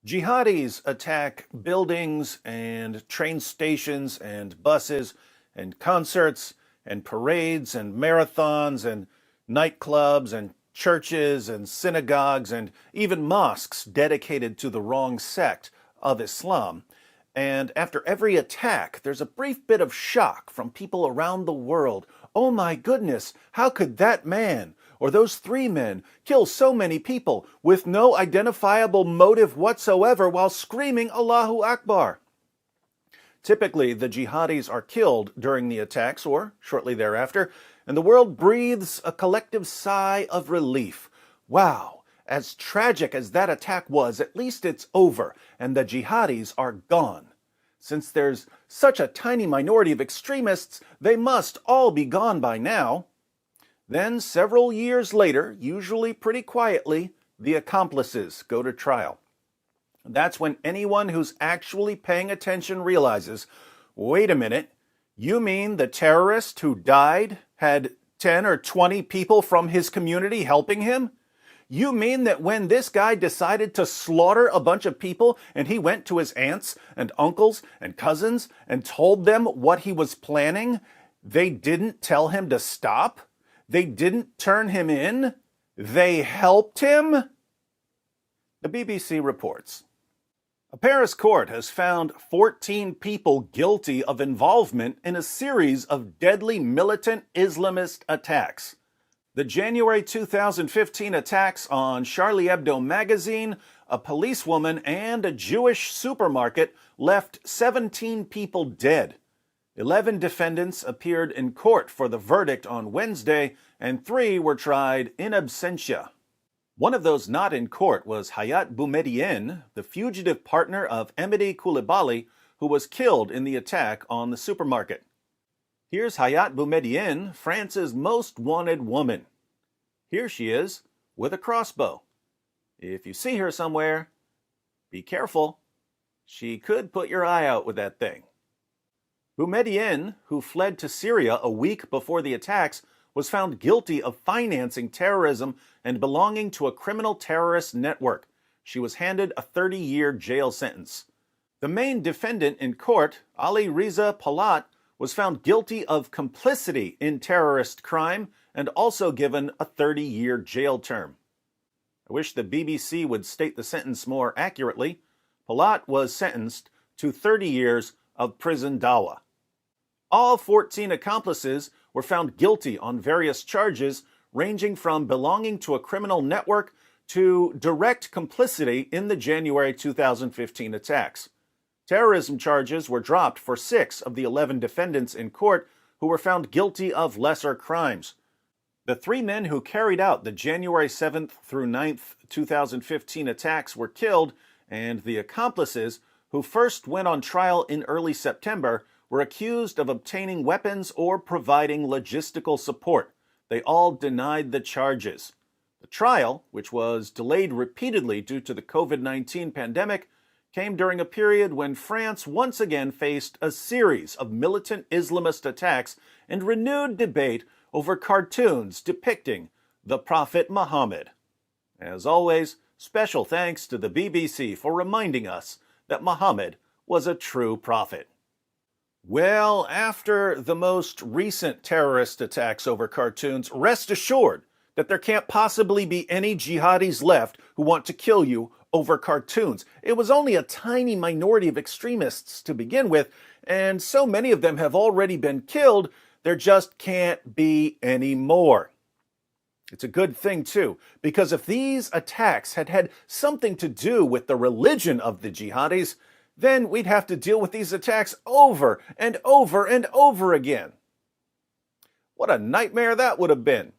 Jihadis attack buildings and train stations and buses and concerts and parades and marathons and nightclubs and churches and synagogues and even mosques dedicated to the wrong sect of Islam. And after every attack, there's a brief bit of shock from people around the world. Oh my goodness, how could that man or those three men kill so many people with no identifiable motive whatsoever while screaming Allahu Akbar? Typically, the jihadis are killed during the attacks or shortly thereafter, and the world breathes a collective sigh of relief. Wow, as tragic as that attack was, at least it's over, and the jihadis are gone. Since there's such a tiny minority of extremists, they must all be gone by now. Then, several years later, usually pretty quietly, the accomplices go to trial. That's when anyone who's actually paying attention realizes, wait a minute, you mean the terrorist who died had 10 or 20 people from his community helping him? You mean that when this guy decided to slaughter a bunch of people and he went to his aunts and uncles and cousins and told them what he was planning, they didn't tell him to stop? They didn't turn him in? They helped him? The BBC reports. A Paris court has found 14 people guilty of involvement in a series of deadly militant Islamist attacks. The January 2015 attacks on Charlie Hebdo magazine, a policewoman, and a Jewish supermarket left 17 people dead. 11 defendants appeared in court for the verdict on Wednesday, and 3 were tried in absentia. One of those not in court was Hayat Boumediene, the fugitive partner of Emedi Coulibaly, who was killed in the attack on the supermarket. Here's Hayat Boumediene, France's most wanted woman. Here she is, with a crossbow. If you see her somewhere, be careful. She could put your eye out with that thing. Boumediene, who fled to Syria a week before the attacks, was found guilty of financing terrorism and belonging to a criminal terrorist network. She was handed a 30-year jail sentence. The main defendant in court, Ali Reza Palat, was found guilty of complicity in terrorist crime and also given a 30-year jail term. I wish the BBC would state the sentence more accurately. Palat was sentenced to 30 years of prison dawa. All 14 accomplices were found guilty on various charges ranging from belonging to a criminal network to direct complicity in the January 2015 attacks. Terrorism charges were dropped for 6 of the 11 defendants in court who were found guilty of lesser crimes. The 3 men who carried out the January 7th through 9th, 2015 attacks were killed, and the accomplices, who first went on trial in early September, were accused of obtaining weapons or providing logistical support. They all denied the charges. The trial, which was delayed repeatedly due to the COVID-19 pandemic, came during a period when France once again faced a series of militant Islamist attacks and renewed debate over cartoons depicting the Prophet Muhammad. As always, special thanks to the BBC for reminding us that Muhammad was a true prophet. Well, after the most recent terrorist attacks over cartoons, rest assured that there can't possibly be any jihadis left who want to kill you over cartoons. It was only a tiny minority of extremists to begin with, and so many of them have already been killed, there just can't be any more. It's a good thing, too, because if these attacks had had something to do with the religion of the jihadis, then we'd have to deal with these attacks over and over and over again. What a nightmare that would have been.